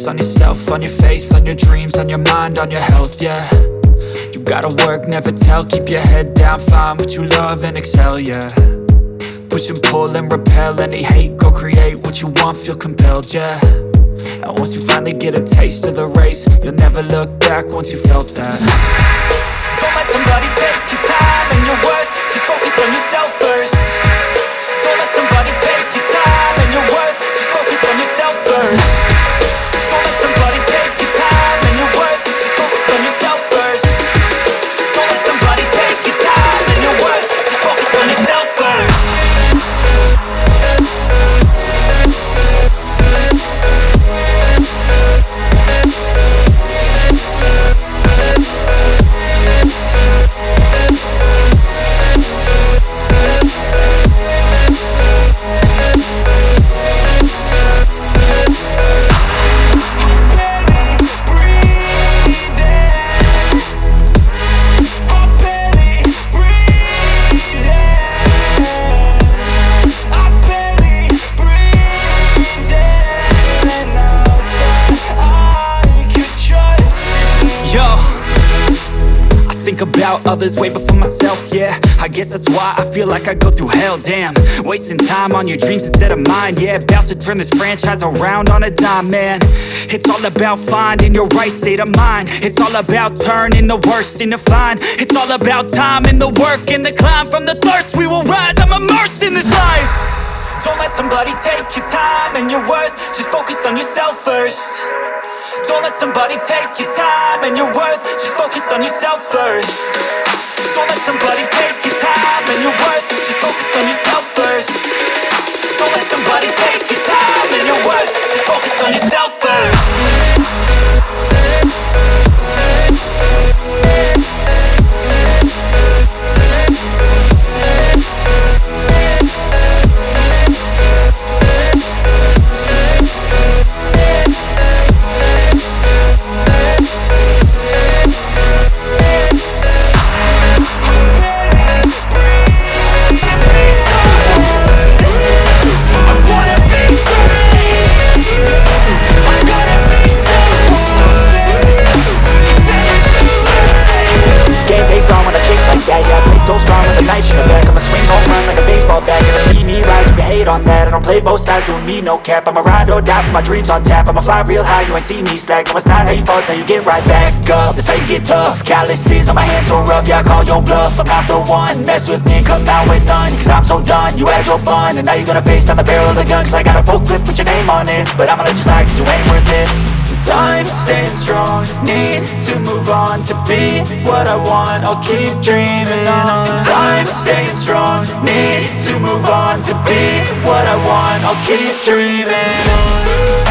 focus on yourself, on your faith, on your dreams, on your mind, on your health, yeah. You gotta work, never tell, keep your head down, find what you love and excel, yeah. Push and pull and repel any hate, go create what you want, feel compelled, yeah. And once you finally get a taste of the race, you'll never look back once you felt that. Don't let somebody take your time and your worth, just focus on yourself first. Don't let somebody take your time and your worth, just focus on yourself first. Don't let somebody take your time and your worth, just focus on yourself first. Don't let somebody take your time and your worth, just focus on yourself first. Think about others way before myself, yeah. I guess that's why I feel like I go through hell, damn. Wasting time on your dreams instead of mine, yeah. About to turn this franchise around on a dime, man. It's all about finding your right state of mind. It's all about turning the worst into fine. It's all about time and the work and the climb. From the thirst we will rise, I'm immersed in this life. Don't let somebody take your time and your worth, just focus on yourself first. Don't let somebody take your time and your worth, just focus on yourself first. Don't let somebody take your time and your worth, just focus on yourself first. Don't let somebody take your time and your worth, just focus on yourself first. On that, I don't play both sides, doing me no cap. I'ma ride or die for my dreams on tap. I'ma fly real high, you ain't see me slack. No, it's not how you fall, it's how you get right back up. That's how you get tough. Calluses on my hands so rough, yeah, I call your bluff. I'm not the one, mess with me and come out with none. Cause I'm so done, you had your fun, and now you're gonna face down the barrel of the gun. Cause I got a full clip with your name on it, but I'ma let you slide cause you ain't worth it. Time staying strong, need to move on. To be what I want, I'll keep dreaming on. Time staying strong, need to move on. To be what I want, I'll keep dreaming on.